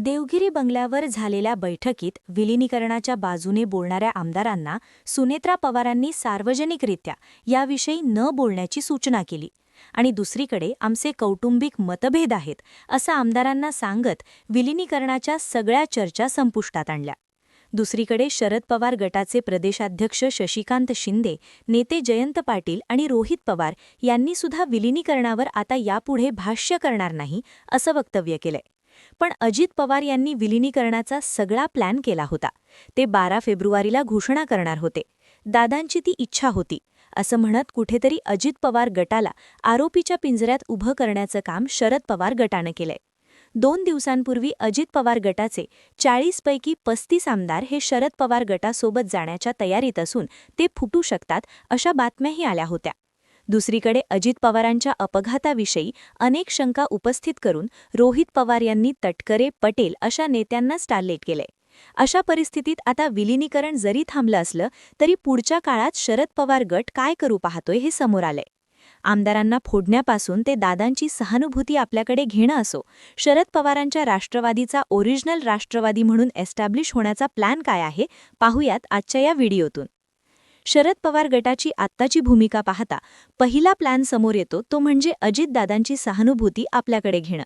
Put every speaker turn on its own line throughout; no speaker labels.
देवगिरी बंगल्यावर झालेल्या बैठकीत विलिनीकरणाच्या बाजूने बोलणाऱ्या आमदारांना सुनेत्रा पवारांनी सार्वजनिकरित्या याविषयी न बोलण्याची सूचना केली आणि दुसरीकडे आमचे कौटुंबिक मतभेद आहेत असं आमदारांना सांगत विलिनीकरणाच्या सगळ्या चर्चा संपुष्टात आणल्या. दुसरीकडे शरद पवार गटाचे प्रदेशाध्यक्ष शशिकांत शिंदे, नेते जयंत पाटील आणि रोहित पवार यांनी सुद्धा विलिनीकरणावर आता यापुढे भाष्य करणार नाही असं वक्तव्य केलंय. पण अजित पवार यांनी विलिनीकरणाचा सगळा प्लॅन केला होता. ते 12 फेब्रुवारीला घोषणा करणार होते. दादांची ती इच्छा होती असं म्हणत कुठेतरी अजित पवार गटाला आरोपीच्या पिंजऱ्यात उभं करण्याचं काम शरद पवार गटानं केलंय. 2 दिवसांपूर्वी अजित पवार गटाचे 40 पैकी 35 आमदार हे शरद पवार गटासोबत जाण्याच्या तयारीत असून ते फुटू शकतात अशा बातम्याही आल्या होत्या. दुसरीकडे अजित पवारांच्या अपघाताविषयी अनेक शंका उपस्थित करून रोहित पवार यांनी तटकरे, पटेल अशा नेत्यांनाच टार्गेट केलंय. अशा परिस्थितीत आता विलिनीकरण जरी थांबलं असलं तरी पुढच्या काळात शरद पवार गट काय करू पाहतोय हे समोर आलंय. आमदारांना फोडण्यापासून ते दादांची सहानुभूती आपल्याकडे घेणं असो, शरद पवारांच्या राष्ट्रवादीचा ओरिजिनल राष्ट्रवादी म्हणून एस्टॅब्लिश होण्याचा प्लॅन काय आहे पाहूयात आजच्या या व्हिडिओतून. शरद पवार गटाची आत्ताची भूमिका पाहता पहिला प्लॅन समोर येतो तो म्हणजे अजितदादांची सहानुभूती आपल्याकडे घेणं.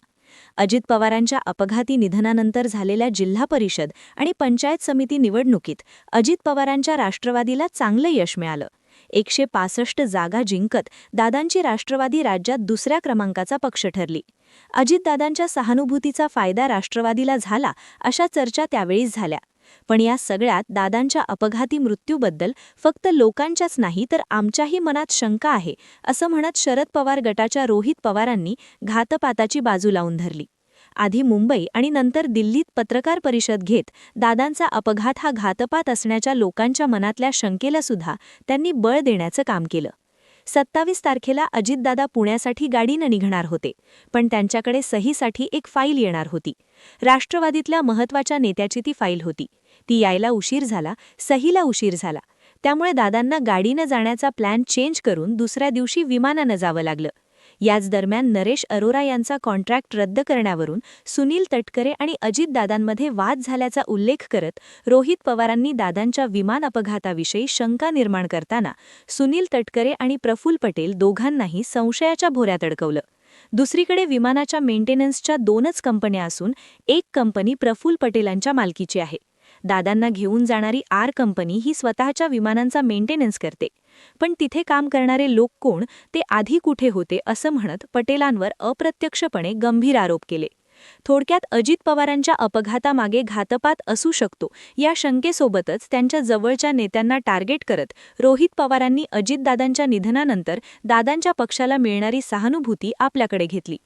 अजित पवारांच्या अपघाती निधनानंतर झालेल्या जिल्हा परिषद आणि पंचायत समिती निवडणुकीत अजित पवारांच्या राष्ट्रवादीला चांगलं यश मिळालं. 165 जागा जिंकत दादांची राष्ट्रवादी राज्यात दुसऱ्या क्रमांकाचा पक्ष ठरली. अजितदादांच्या सहानुभूतीचा फायदा राष्ट्रवादीला झाला अशा चर्चा त्यावेळीच झाल्या. पण या सगळ्यात दादांच्या अपघाती मृत्यूबद्दल फक्त लोकांच्याच नाही तर आमच्याही मनात शंका आहे असं म्हणत शरद पवार गटाच्या रोहित पवारांनी घातपाताची बाजू लावून धरली. आधी मुंबई आणि नंतर दिल्लीत पत्रकार परिषद घेत दादांचा अपघात हा घातपात असण्याच्या लोकांच्या मनातल्या शंकेला सुद्धा त्यांनी बळ देण्याचं काम केलं. 27 तारखेला अजितदादा पुण्यासाठी गाडीनं निघणार होते, पण त्यांच्याकडे सहीसाठी एक फाईल येणार होती. राष्ट्रवादीतल्या महत्त्वाच्या नेत्याची ती फाईल होती. ती यायला उशीर झाला, सहीला उशीर झाला. त्यामुळे दादांना गाडीनं जाण्याचा प्लॅन चेंज करून दुसऱ्या दिवशी विमानानं जावं लागलं. याच दरम्यान नरेश अरोरा यांचा कॉन्ट्रॅक्ट रद्द करण्यावरून सुनील तटकरे आणि अजितदादांमध्ये वाद झाल्याचा उल्लेख करत रोहित पवारांनी दादांच्या विमान अपघाताविषयी शंका निर्माण करताना सुनील तटकरे आणि प्रफुल्ल पटेल दोघांनाही संशयाच्या भोऱ्यात अडकवलं. दुसरीकडे विमानाच्या मेंटेनन्सच्या 2च कंपन्या असून एक कंपनी प्रफुल्ल पटेलांच्या मालकीची आहे. दादांना घेऊन जाणारी आर कंपनी ही स्वतःच्या विमानांचा मेंटेनन्स करते. पण तिथे काम करणारे लोक कोण, ते आधी कुठे होते असं म्हणत पटेलांवर अप्रत्यक्षपणे गंभीर आरोप केले. थोडक्यात अजित पवारांच्या अपघातामागे घातपात असू शकतो या शंकेसोबतच त्यांच्या जवळच्या नेत्यांना टार्गेट करत रोहित पवारांनी अजितदादांच्या निधनानंतर दादांच्या पक्षाला मिळणारी सहानुभूती आपल्याकडे घेतली.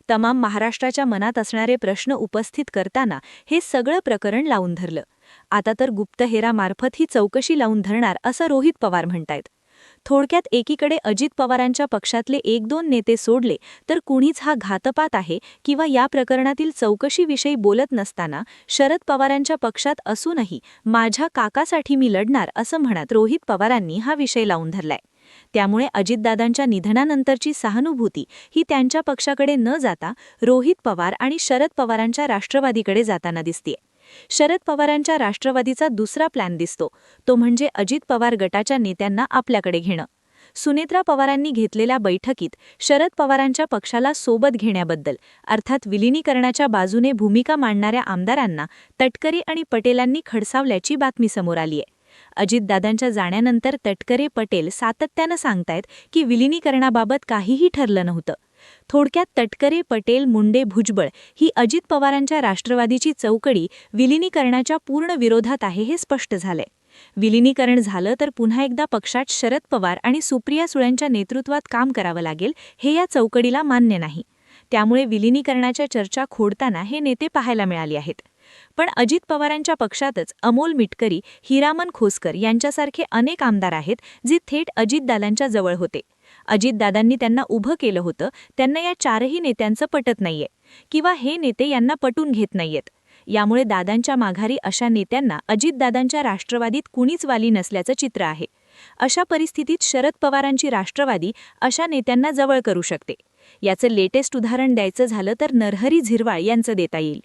तमाम महाराष्ट्राच्या मनात असणारे प्रश्न उपस्थित करताना हे सगळं प्रकरण लावून धरलं. आता तर गुप्तहेरामार्फत ही चौकशी लावून धरणार असं रोहित पवार म्हणतायत. थोडक्यात एकीकडे अजित पवारांच्या पक्षातले 1-2 नेते सोडले तर कुणीच हा घातपात आहे किंवा या प्रकरणातील चौकशीविषयी बोलत नसताना शरद पवारांच्या पक्षात असूनही माझ्या काकासाठी मी लढणार असं म्हणत रोहित पवारांनी हा विषय लावून धरलाय. त्यामुळे अजितदादांच्या निधनानंतरची सहानुभूती ही त्यांच्या पक्षाकडे न जाता रोहित पवार आणि शरद पवारांच्या राष्ट्रवादीकडे जाताना दिसतेय. शरद पवारांच्या राष्ट्रवादीचा दुसरा प्लॅन दिसतो तो म्हणजे अजित पवार गटाच्या नेत्यांना आपल्याकडे घेणं. सुनेत्रा पवारांनी घेतलेल्या बैठकीत शरद पवारांच्या पक्षाला सोबत घेण्याबद्दल अर्थात विलिनीकरणाच्या बाजूने भूमिका मांडणाऱ्या आमदारांना तटकरे आणि पटेलांनी खडसावल्याची बातमी समोर आलीय. अजितदादांच्या जाण्यानंतर तटकरे, पटेल सातत्यानं सांगतायत की विलिनीकरणाबाबत काहीही ठरलं नव्हतं. थोडक्यात तटकरे, पटेल, मुंडे, भुजबळ ही अजित पवारांच्या राष्ट्रवादीची चौकडी विलिनीकरणाच्या पूर्ण विरोधात आहे हे स्पष्ट झालंय. विलिनीकरण झालं तर पुन्हा एकदा पक्षात शरद पवार आणि सुप्रिया सुळेंच्या नेतृत्वात काम करावं लागेल हे या चौकडीला मान्य नाही. त्यामुळे विलिनीकरणाच्या चर्चा खोडताना हे नेते पाहायला मिळाले आहेत. पण अजित पवारांच्या पक्षातच अमोल मिटकरी, हिरामन खोसकर यांच्यासारखे अनेक आमदार आहेत जे थेट अजितदादांच्या जवळ होते. अजितदादांनी त्यांना उभं केलं होतं, त्यांना या 4ही नेत्यांचं पटत नाहीये किंवा हे नेते यांना पटून घेत नाहीयेत. यामुळे दादांच्या माघारी अशा नेत्यांना अजितदादांच्या राष्ट्रवादीत कुणीच वाली नसल्याचं चित्र आहे. अशा परिस्थितीत शरद पवारांची राष्ट्रवादी अशा नेत्यांना जवळ करू शकते. याचं लेटेस्ट उदाहरण द्यायचं झालं तर नरहरी झिरवाळ यांचं देता येईल.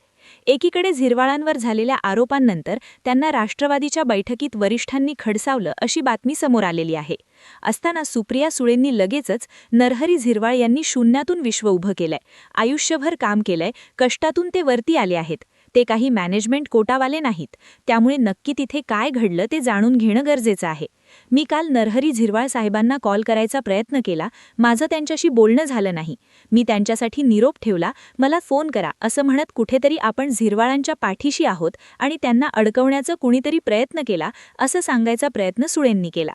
एकीकडे झिरवाळांवर झालेल्या आरोपांनंतर त्यांना राष्ट्रवादीच्या बैठकीत वरिष्ठांनी खडसावलं अशी बातमी समोर आलेली आहे. असताना सुप्रिया सुळेंनी लगेचच नरहरी झिरवाळ यांनी शून्यातून विश्व उभं केलंय, आयुष्यभर काम केलंय, कष्टातून ते वरती आले आहेत, ते काही मॅनेजमेंट कोटावाले नाहीत, त्यामुळे नक्की तिथे काय घडलं ते जाणून घेणं गरजेचं आहे. मी काल नरहरी झिरवाळ साहेबांना कॉल करायचा प्रयत्न केला, माझं त्यांच्याशी बोलणं झालं नाही. मी त्यांच्यासाठी निरोप ठेवला, मला फोन करा असं म्हणत कुठेतरी आपण झिरवाळांच्या पाठीशी आहोत आणि त्यांना अडकवण्याचा कुणीतरी प्रयत्न केला असं सांगायचा प्रयत्न सुळेंनी केला.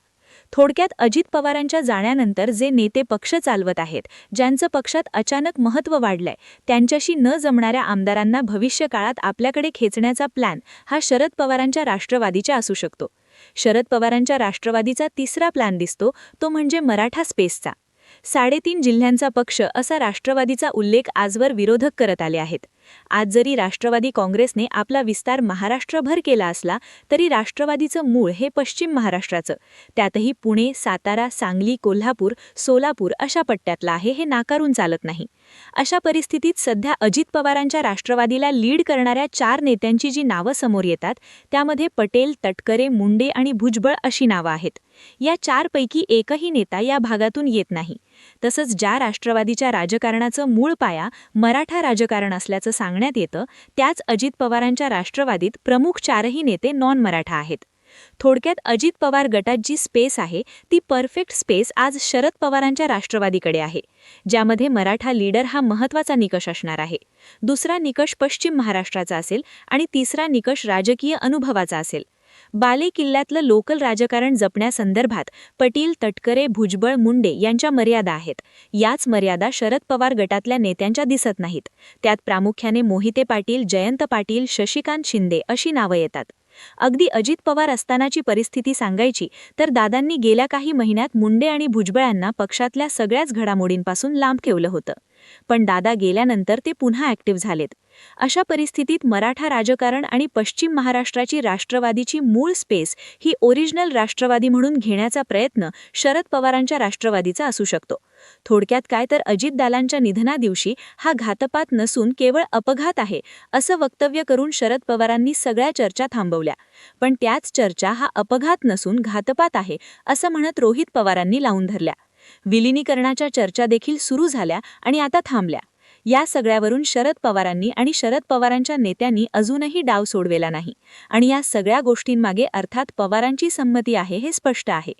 थोडक्यात अजित पवारांच्या जाण्यानंतर जे नेते पक्ष चालवत आहेत, ज्यांचं पक्षात अचानक महत्त्व वाढलंय, त्यांच्याशी न जमणाऱ्या आमदारांना भविष्यकाळात आपल्याकडे खेचण्याचा प्लॅन हा शरद पवारांच्या राष्ट्रवादीचा असू शकतो. शरद पवारांच्या राष्ट्रवादीचा तिसरा प्लॅन दिसतो तो म्हणजे मराठा स्पेसचा. 3.5 जिल्ह्यांचा पक्ष असा राष्ट्रवादीचा उल्लेख आजवर विरोधक करत आले आहेत. आज जरी राष्ट्रवादी काँग्रेसने आपला विस्तार महाराष्ट्रभर केला असला तरी राष्ट्रवादीचं मूळ हे पश्चिम महाराष्ट्राचं, त्यातही पुणे, सातारा, सांगली, कोल्हापूर, सोलापूर अशा पट्ट्यातलं आहे हे नाकारून चालत नाही. अशा परिस्थितीत सध्या अजित पवारांच्या राष्ट्रवादीला लीड करणाऱ्या 4 नेत्यांची जी नावं समोर येतात त्यामध्ये पटेल, तटकरे, मुंडे आणि भुजबळ अशी नावं आहेत. या 4 पैकी एकही नेता या भागातून येत नाही. तसंच ज्या राष्ट्रवादीच्या राजकारणाचं मूळ पाया मराठा राजकारण असल्याचं सांगण्यात येतं, त्याच अजित पवारांच्या राष्ट्रवादीत प्रमुख 4ही नेते नॉन मराठा आहेत. थोडक्यात अजित पवार गटात जी स्पेस आहे ती परफेक्ट स्पेस आज शरद पवारांच्या राष्ट्रवादीकडे आहे, ज्यामध्ये मराठा लीडर हा महत्त्वाचा निकष असणार आहे. दुसरा निकष पश्चिम महाराष्ट्राचा असेल आणि तिसरा निकष राजकीय अनुभवाचा असेल. बाले किल्ल्यातलं लोकल राजकारण जपण्यासंदर्भात पटेल, तटकरे, भुजबळ, मुंडे यांच्या मर्यादा आहेत. याच मर्यादा शरद पवार गटातल्या नेत्यांच्या दिसत नाहीत. त्यात प्रामुख्याने मोहिते पाटील, जयंत पाटील, शशिकांत शिंदे अशी नावं येतात. अगदी अजित पवार असतानाची परिस्थिती सांगायची तर दादांनी गेल्या काही महिन्यात मुंडे आणि भुजबळांना पक्षातल्या सगळ्याच घडामोडींपासून लांब ठेवलं होतं. पण दादा गेल्यानंतर ते पुन्हा ॲक्टिव्ह झालेत. अशा परिस्थितीत मराठा राजकारण आणि पश्चिम महाराष्ट्राची राष्ट्रवादीची मूळ स्पेस ही ओरिजिनल राष्ट्रवादी म्हणून घेण्याचा प्रयत्न शरद पवारांच्या राष्ट्रवादीचा असू शकतो. थोडक्यात काय तर अजितदादांच्या निधनादिवशी हा घातपात नसून केवळ अपघात आहे असं वक्तव्य करून शरद पवारांनी सगळ्या चर्चा थांबवल्या. पण त्याच चर्चा हा अपघात नसून घातपात आहे असं म्हणत रोहित पवारांनी लावून धरल्या. विलिनीकरणाच्या चर्चा देखील सुरू झाल्या आणि आता थांबल्या. या सगळ्यावरून शरद पवारांनी आणि शरद पवारांच्या नेत्यांनी अजूनही डाव सोडवेला नाही आणि या सगळ्या गोष्टींमागे अर्थात पवारांची संमती आहे हे स्पष्ट आहे.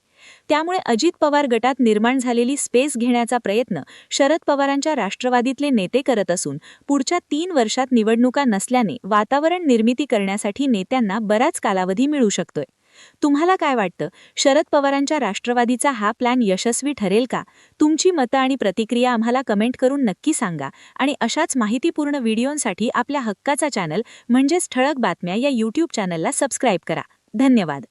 त्यामुळे अजित पवार गटात निर्माण झालेली स्पेस घेण्याचा प्रयत्न शरद पवारांच्या राष्ट्रवादीतले नेते करत असून पुढच्या 3 वर्षात निवडणुका नसल्याने वातावरण निर्मिती करण्यासाठी नेत्यांना बराच कालावधी मिळू शकतोय. तुम्हाला काय वाटतं, शरद पवारांच्या राष्ट्रवादीचा हा प्लॅन यशस्वी ठरेल का? तुमची मतं आणि प्रतिक्रिया आम्हाला कमेंट करून नक्की सांगा आणि अशाच माहितीपूर्ण व्हिडिओंसाठी आपल्या हक्काचा चॅनल म्हणजेच ठळक बातम्या या YouTube चॅनलला सबस्क्राईब करा. धन्यवाद.